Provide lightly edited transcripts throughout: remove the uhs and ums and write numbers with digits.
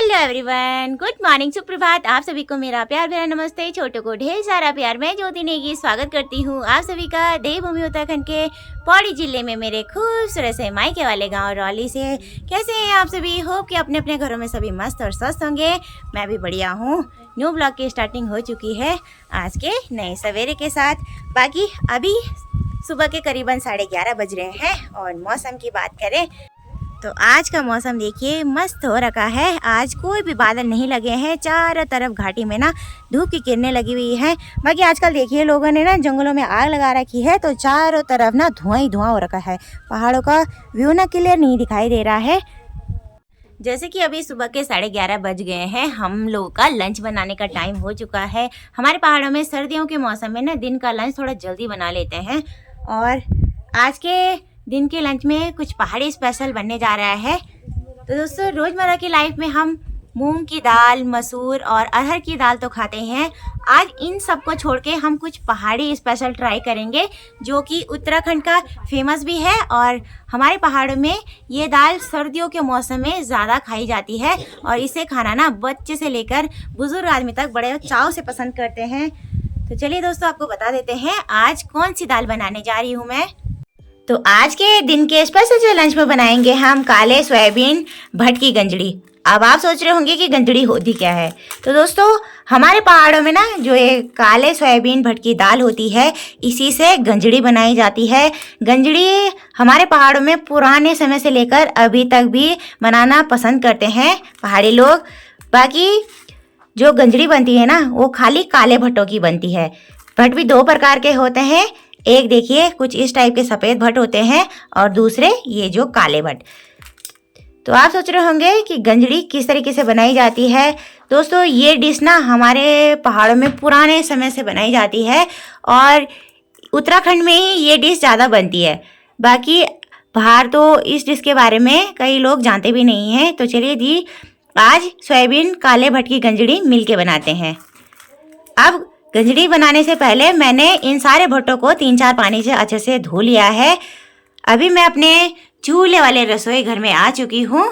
Hello everyone, good morning, सुप्रभात। आप सभी को मेरा प्यार भरा नमस्ते। छोटों को ढेर सारा प्यार। मैं ज्योति नेगी स्वागत करती हूँ आप सभी का देवभूमि उत्तराखंड के पौड़ी जिले में मेरे खूबसूरत से मायके वाले गांव रौली से। कैसे हैं आप सभी? होप कि अपने अपने घरों में सभी मस्त और स्वस्थ होंगे। मैं भी बढ़िया हूँ। न्यू ब्लॉग की स्टार्टिंग हो चुकी है आज के नए सवेरे के साथ। बाकी अभी सुबह के करीबन 11:30 बज रहे हैं और मौसम की बात करें तो आज का मौसम देखिए मस्त हो रखा है। आज कोई भी बादल नहीं लगे हैं। चारों तरफ घाटी में ना धूप की किरणें लगी हुई हैं। बाकी आजकल देखिए लोगों ने ना जंगलों में आग लगा रखी है तो चारों तरफ ना धुआं ही धुआं हो रखा है। पहाड़ों का व्यू ना क्लियर नहीं दिखाई दे रहा है। जैसे कि अभी सुबह के 11:30 बज गए हैं। हम लोगों का लंच बनाने का टाइम हो चुका है। हमारे पहाड़ों में सर्दियों के मौसम में ना दिन का लंच थोड़ा जल्दी बना लेते हैं और आज के दिन के लंच में कुछ पहाड़ी स्पेशल बनने जा रहा है। तो दोस्तों, रोज़मर्रा की लाइफ में हम मूंग की दाल, मसूर और अरहर की दाल तो खाते हैं। आज इन सब को छोड़ के हम कुछ पहाड़ी स्पेशल ट्राई करेंगे जो कि उत्तराखंड का फेमस भी है और हमारे पहाड़ों में ये दाल सर्दियों के मौसम में ज़्यादा खाई जाती है और इसे खाना ना बच्चे से लेकर बुजुर्ग आदमी तक बड़े चाव से पसंद करते हैं। तो चलिए दोस्तों, आपको बता देते हैं आज कौन सी दाल बनाने जा रही हूँ मैं। तो आज के दिन के स्पेशल जो लंच में बनाएंगे हम काले सोयाबीन भट्ट की गंजड़ी। अब आप सोच रहे होंगे कि गंजड़ी होती क्या है। तो दोस्तों, हमारे पहाड़ों में ना जो ये काले सोयाबीन भट्ट की दाल होती है इसी से गंजड़ी बनाई जाती है। गंजड़ी हमारे पहाड़ों में पुराने समय से लेकर अभी तक भी बनाना पसंद करते हैं पहाड़ी लोग। बाकी जो गंजड़ी बनती है ना वो खाली काले भट्टों की बनती है। भट्ट भी 2 प्रकार के होते हैं। एक देखिए कुछ इस टाइप के सफ़ेद भट्ट होते हैं और दूसरे ये जो काले भट्ट। तो आप सोच रहे होंगे कि गंजड़ी किस तरीके से बनाई जाती है। दोस्तों, ये डिश ना हमारे पहाड़ों में पुराने समय से बनाई जाती है और उत्तराखंड में ही ये डिश ज़्यादा बनती है। बाकी बाहर तो इस डिश के बारे में कई लोग जानते भी नहीं हैं। तो चलिए जी, आज सोयाबीन काले भट्ट की गंजड़ी मिल के बनाते हैं। अब गंजड़ी बनाने से पहले मैंने इन सारे भट्टों को 3-4 पानी से अच्छे से धो लिया है। अभी मैं अपने चूल्हे वाले रसोई घर में आ चुकी हूँ।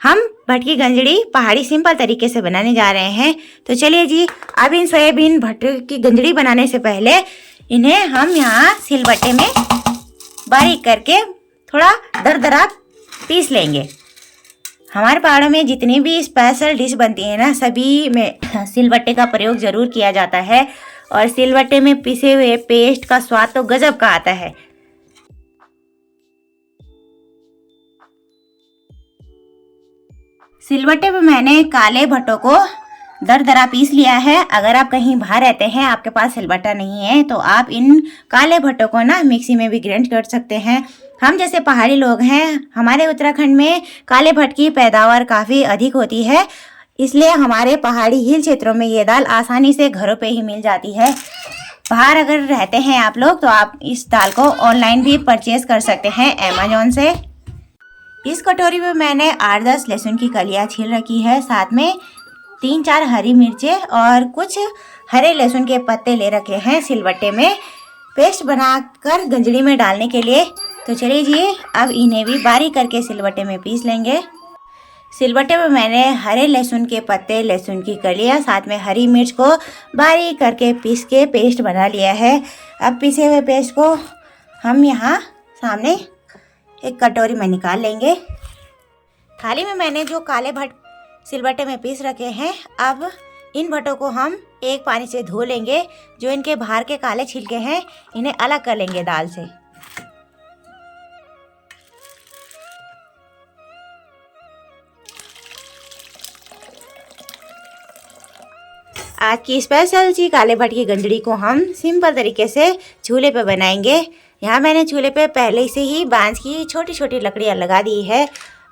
हम भट्ट की गंजड़ी पहाड़ी सिंपल तरीके से बनाने जा रहे हैं। तो चलिए जी, अब इन सोयाबीन भट्ट की गंजड़ी बनाने से पहले इन्हें हम यहाँ सिलबट्टे में बारीक करके थोड़ा दरदरा पीस लेंगे। हमारे पहाड़ों में जितनी भी स्पेशल डिश बनती है ना सभी में सिलबट्टे का प्रयोग ज़रूर किया जाता है और सिलबट्टे में पिसे हुए पेस्ट का स्वाद तो गजब का आता है। सिलबट्टे पे मैंने काले भट्टों को दरदरा पीस लिया है। अगर आप कहीं बाहर रहते हैं, आपके पास सिलबट्टा नहीं है, तो आप इन काले भट्टों को ना मिक्सी में भी ग्राइंड कर सकते हैं। हम जैसे पहाड़ी लोग हैं, हमारे उत्तराखंड में काले भट्ट की पैदावार काफ़ी अधिक होती है, इसलिए हमारे पहाड़ी हिल क्षेत्रों में ये दाल आसानी से घरों पे ही मिल जाती है। बाहर अगर रहते हैं आप लोग तो आप इस दाल को ऑनलाइन भी परचेज कर सकते हैं अमेजोन से। इस कटोरी में मैंने 8-10 लहसुन की कलियाँ छील रखी है, साथ में 3-4 हरी मिर्चें और कुछ हरे लहसुन के पत्ते ले रखे हैं सिलबट्टे में पेस्ट बनाकर गंजड़ी में डालने के लिए। तो चलिए जी, अब इन्हें भी बारीक करके सिलबट्टे में पीस लेंगे। सिलबट्टे में मैंने हरे लहसुन के पत्ते, लहसुन की कलियाँ, साथ में हरी मिर्च को बारीक करके पीस के पेस्ट बना लिया है। अब पीसे हुए पेस्ट को हम यहाँ सामने एक कटोरी में निकाल लेंगे। थाली में मैंने जो काले भट्ट सिलबट्टे में पीस रखे हैं, अब इन भट्टों को हम एक पानी से धो लेंगे। जो इनके बाहर के काले छिलके हैं इन्हें अलग कर लेंगे दाल से। आज की स्पेशल सी काले भट्ट की गंजड़ी को हम सिंपल तरीके से चूल्हे पे बनाएंगे। यहाँ मैंने चूल्हे पे पहले से ही बांस की छोटी छोटी लकड़ियाँ लगा दी है।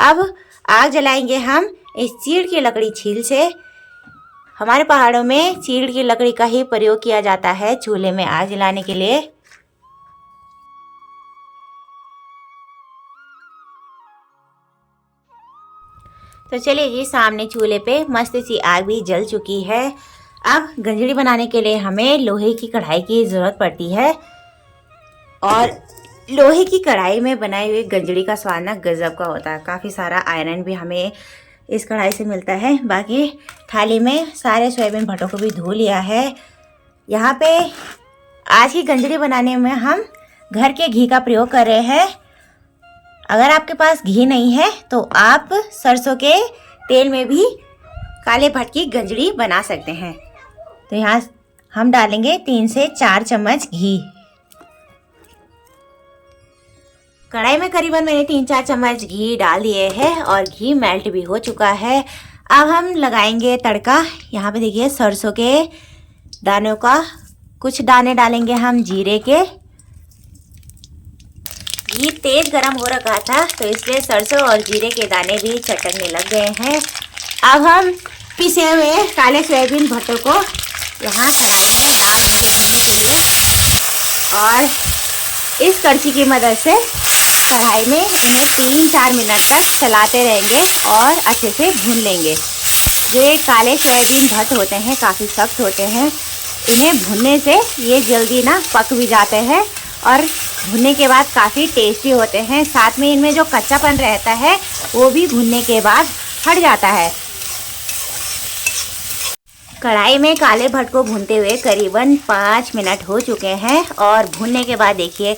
अब आग जलाएंगे हम इस चीड़ की लकड़ी छील से। हमारे पहाड़ों में चीड़ की लकड़ी का ही प्रयोग किया जाता है चूल्हे में आग जलाने के लिए। तो चलिए जी, सामने चूल्हे पे मस्त सी आग भी जल चुकी है। अब गंजड़ी बनाने के लिए हमें लोहे की कढ़ाई की ज़रूरत पड़ती है और लोहे की कढ़ाई में बनाई हुई गंजड़ी का स्वाद ना गजब का होता है। काफ़ी सारा आयरन भी हमें इस कढ़ाई से मिलता है। बाकी थाली में सारे सोयाबीन भट्टों को भी धो लिया है। यहाँ पे आज की गंजड़ी बनाने में हम घर के घी का प्रयोग कर रहे हैं। अगर आपके पास घी नहीं है तो आप सरसों के तेल में भी काले भट्ट की गंजड़ी बना सकते हैं। तो यहाँ हम डालेंगे 3 से 4 चम्मच घी। कढ़ाई में करीबन मैंने 3-4 चम्मच घी डाल दिए हैं और घी मेल्ट भी हो चुका है। अब हम लगाएंगे तड़का। यहाँ पे देखिए सरसों के दानों का कुछ दाने डालेंगे हम जीरे के। घी तेज गरम हो रखा था तो इसलिए सरसों और जीरे के दाने भी चटकने लग गए हैं। अब हम पिसे हुए काले सोयाबीन भट्टों को यहाँ कढ़ाई में डाल देंगे भूनने के लिए और इस कड़छी की मदद से कढ़ाई में इन्हें 3-4 मिनट तक चलाते रहेंगे और अच्छे से भून लेंगे। जो ये काले सोयाबीन भट्ट होते हैं काफ़ी सख्त होते हैं, इन्हें भूनने से ये जल्दी ना पक भी जाते हैं और भुनने के बाद काफ़ी टेस्टी होते हैं। साथ में इनमें जो कच्चापन रहता है वो भी भुनने के बाद हट जाता है। कढ़ाई में काले भट्ट को भूनते हुए करीबन 5 मिनट हो चुके हैं और भूनने के बाद देखिए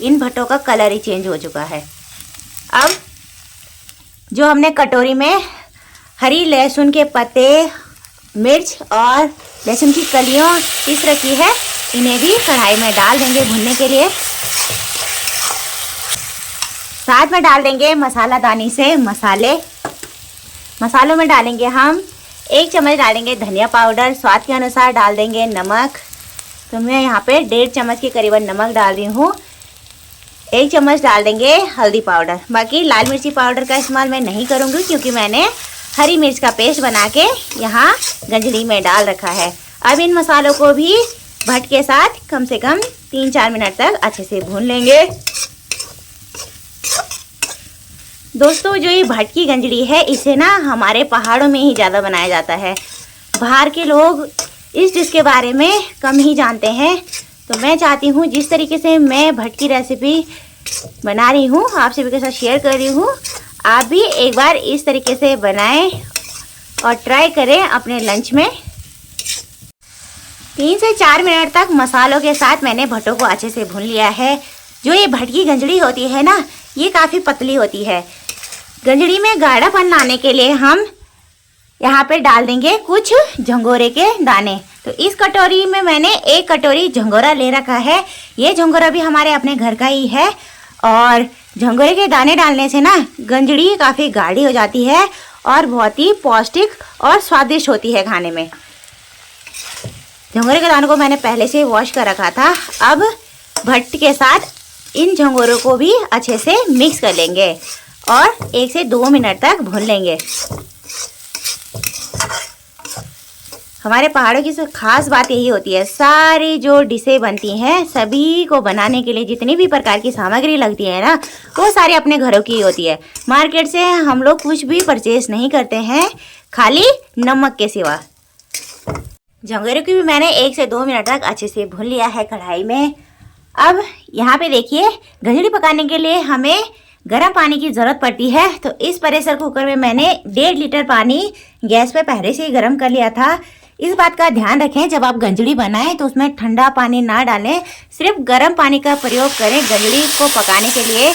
इन भट्टों का कलर ही चेंज हो चुका है। अब जो हमने कटोरी में हरी लहसुन के पत्ते, मिर्च और लहसुन की कलियों पीस रखी है, इन्हें भी कढ़ाई में डाल देंगे भुनने के लिए। साथ में डाल देंगे मसालादानी से मसाले। मसालों में डालेंगे हम 1 चम्मच डालेंगे धनिया पाउडर, स्वाद के अनुसार डाल देंगे नमक। तो मैं यहाँ पे 1.5 चम्मच के करीबन नमक डाल रही हूँ। 1 चम्मच डाल देंगे हल्दी पाउडर। बाकी लाल मिर्ची पाउडर का इस्तेमाल मैं नहीं करूँगी क्योंकि मैंने हरी मिर्च का पेस्ट बना के यहाँ गंजड़ी में डाल रखा है। अब इन मसालों को भी भट्ट के साथ कम से कम 3-4 मिनट तक अच्छे से भून लेंगे। दोस्तों जो ये भट्ट की गंजड़ी है इसे ना हमारे पहाड़ों में ही ज़्यादा बनाया जाता है। बाहर के लोग इस डिश के बारे में कम ही जानते हैं। तो मैं चाहती हूँ जिस तरीके से मैं भट्ट की रेसिपी बना रही हूँ आप सभी के साथ शेयर कर रही हूँ, आप भी एक बार इस तरीके से बनाएं और ट्राई करें अपने लंच में। 3 से 4 मिनट तक मसालों के साथ मैंने भट्टों को अच्छे से भून लिया है। जो ये भट्ट की गंजड़ी होती है ना, ये काफ़ी पतली होती है। गंजड़ी में गाढ़ापन लाने के लिए हम यहाँ पे डाल देंगे कुछ झंगोरे के दाने। तो इस कटोरी में मैंने 1 कटोरी झंगोरा ले रखा है। ये झंगोरा भी हमारे अपने घर का ही है और झंगोरे के दाने डालने से ना गंजड़ी काफ़ी गाढ़ी हो जाती है और बहुत ही पौष्टिक और स्वादिष्ट होती है खाने में। झंगोरे के दानों को मैंने पहले से वॉश कर रखा था। अब भट्ट के साथ इन झंगोरों को भी अच्छे से मिक्स कर लेंगे और 1 से 2 मिनट तक भून लेंगे। हमारे पहाड़ों की खास बात यही होती है, सारी जो डिशें बनती हैं सभी को बनाने के लिए जितनी भी प्रकार की सामग्री लगती है ना, वो सारी अपने घरों की होती है। मार्केट से हम लोग कुछ भी परचेस नहीं करते हैं, खाली नमक के सिवा। झंगोरे को भी मैंने 1 से 2 मिनट तक अच्छे से भून लिया है कढ़ाई में। अब यहाँ पे देखिए गंजड़ी पकाने के लिए हमें गर्म पानी की ज़रूरत पड़ती है। तो इस प्रेशर कुकर में मैंने 1.5 लीटर पानी गैस पे पहले से ही गर्म कर लिया था। इस बात का ध्यान रखें जब आप गंजड़ी बनाएं तो उसमें ठंडा पानी ना डालें, सिर्फ गर्म पानी का प्रयोग करें गंजड़ी को पकाने के लिए।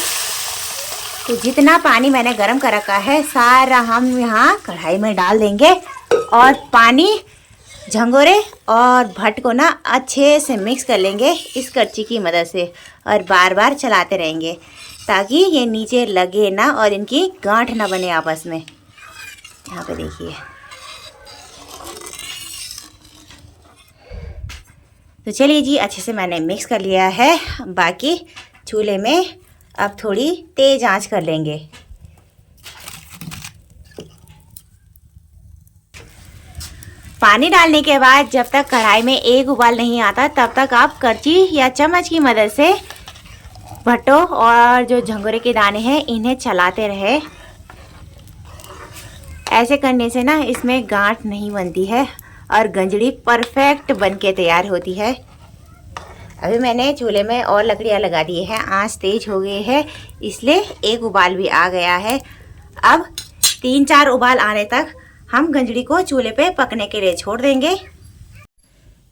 तो जितना पानी मैंने गर्म कर रखा है सारा हम यहाँ कढ़ाई में डाल देंगे और पानी झंगोरे और भट्ट को ना अच्छे से मिक्स कर लेंगे इस करछी की मदद से और बार बार चलाते रहेंगे ताकि ये नीचे लगे ना और इनकी गांठ ना बने आपस में। यहाँ पे देखिए। तो चलिए जी अच्छे से मैंने मिक्स कर लिया है। बाकी चूल्हे में अब थोड़ी तेज आंच कर लेंगे। पानी डालने के बाद जब तक कढ़ाई में एक उबाल नहीं आता तब तक आप करछी या चम्मच की मदद से भट्टों और जो झंगोरे के दाने हैं इन्हें चलाते रहे। ऐसे करने से ना इसमें गांठ नहीं बनती है और गंजड़ी परफेक्ट बनके तैयार होती है। अभी मैंने चूल्हे में और लकड़ियाँ लगा दी है, आंच तेज हो गई है इसलिए एक उबाल भी आ गया है। अब 3-4 उबाल आने तक हम गंजड़ी को चूल्हे पे पकने के लिए छोड़ देंगे।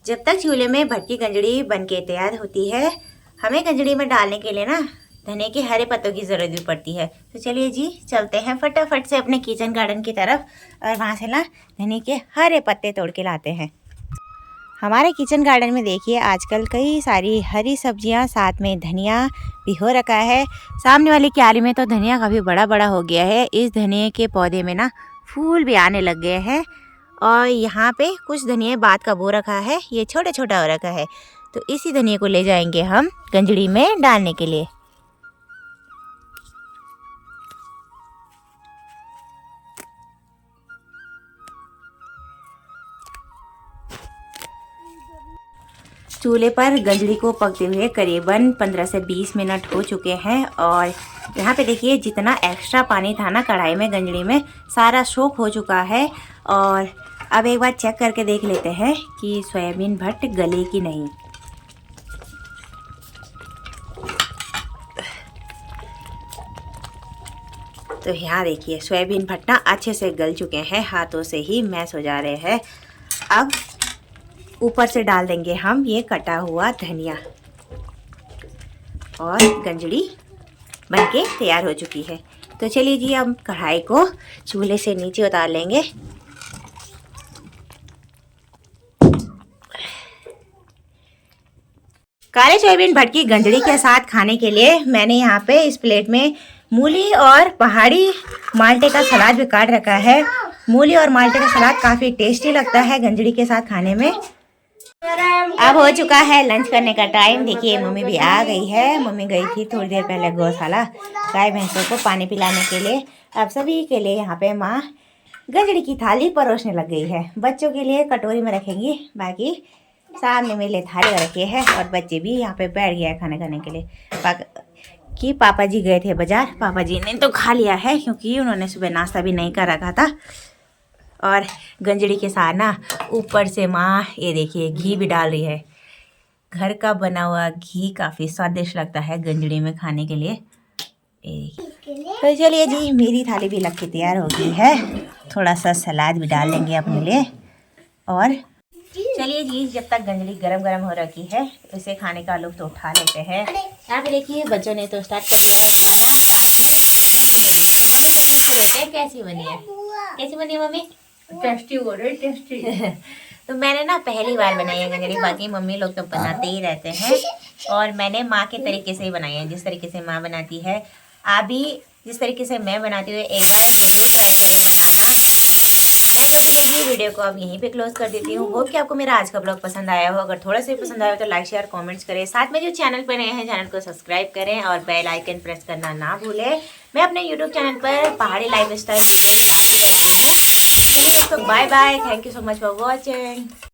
जब तक चूल्हे में भटकी गंजड़ी बनके तैयार होती है, हमें गंजड़ी में डालने के लिए ना धनिया के हरे पत्तों की ज़रूरत भी पड़ती है। तो चलिए जी चलते हैं फटाफट से अपने किचन गार्डन की तरफ और वहाँ से ना धनिया के हरे पत्ते तोड़ के लाते हैं। हमारे किचन गार्डन में देखिए आजकल कई सारी हरी सब्जियां, साथ में धनिया भी हो रखा है। सामने वाली क्यारी में तो धनिया काफ़ी बड़ा बड़ा हो गया है। इस धनिया के पौधे में ना फूल भी आने लग गए हैं। और यहाँ पे कुछ धनिया बात का बो रखा है, ये छोटा छोटा हो रखा है। तो इसी धनिया को ले जाएंगे हम गंजड़ी में डालने के लिए। चूल्हे पर गंजड़ी को पकते हुए करीबन 15 से 20 मिनट हो चुके हैं। और यहाँ पे देखिए जितना एक्स्ट्रा पानी था ना कढ़ाई में, गंजड़ी में, सारा सोख हो चुका है। और अब एक बार चेक करके देख लेते हैं कि सोयाबीन भट्ट गले कि नहीं। तो यहाँ देखिए सोयाबीन भट्टा अच्छे से गल चुके हैं, हाथों से ही मैश हो जा रहे हैं। अब ऊपर से डाल देंगे हम ये कटा हुआ धनिया और गंजड़ी बनके तैयार हो चुकी है। तो चलिए जी अब कढ़ाई को चूल्हे से नीचे उतार लेंगे। काले सोयाबीन भट्ट की गंजड़ी के साथ खाने के लिए मैंने यहाँ पे इस प्लेट में मूली और पहाड़ी माल्टे का सलाद भी काट रखा है। मूली और माल्टे का सलाद काफ़ी टेस्टी लगता है गंजड़ी के साथ खाने में। अब हो चुका है लंच करने का टाइम। देखिए मम्मी भी आ गई है। मम्मी गई थी थोड़ी देर पहले गौशाला गाय भैंसों को पानी पिलाने के लिए। अब सभी के लिए यहाँ पे माँ गंजड़ी की थाली परोसने लग गई है। बच्चों के लिए कटोरी में रखेंगी, बाकी सामने मेरे लिए थाली रखी है। और बच्चे भी यहाँ पे बैठ गया है खाना खाने के लिए। पापा जी गए थे बाजार, पापा जी ने तो खा लिया है क्योंकि उन्होंने सुबह नाश्ता भी नहीं कर रखा था। और गंजड़ी के साथ ना ऊपर से माँ ये देखिए घी भी डाल रही है। घर का बना हुआ घी काफ़ी स्वादिष्ट लगता है गंजड़ी में खाने के लिए। तो चलिए जी मेरी थाली भी लग के तैयार हो गई है। थोड़ा सा सलाद भी डाल लेंगे अपने लिए। और चलिए जी जब तक गंजड़ी गरम गरम हो रखी है उसे खाने का लुत्फ उठा लेते हैं। यहाँ पे देखिए बच्चों ने तो स्टार्ट कर दिया है खाना, साथ में मम्मी ने भी। तो मम्मी से पूछ लेते हैं कैसी बनी है। कैसी बनी है मम्मी? टेस्टी हो रही, टेस्टी। तो मैंने ना पहली बार बनाई है गंजड़ी, बाकी मम्मी लोग तो बनाते ही रहते हैं। और मैंने माँ के तरीके से ही बनाई है, जिस तरीके से माँ बनाती है। आप भी जिस तरीके से मैं बनाती हूँ एक बार ज़रूर ट्राई करिए बनाना। मैं ज्योति नेगी वीडियो को अब यहीं पे क्लोज कर देती हूँ। होप कि आपको मेरा आज का ब्लॉग पसंद आया हो। अगर थोड़ा सा पसंद आया हो तो लाइक शेयर कमेंट्स करें। साथ में जो चैनल पर नए हैं चैनल को सब्सक्राइब करें और बेल आइकन प्रेस करना ना भूलें। मैं अपने यूट्यूब चैनल पर पहाड़ी लाइफ स्टाइल वीडियो लाती रहती हूँ। चलिए दोस्तों bye bye, thank you so much for watching.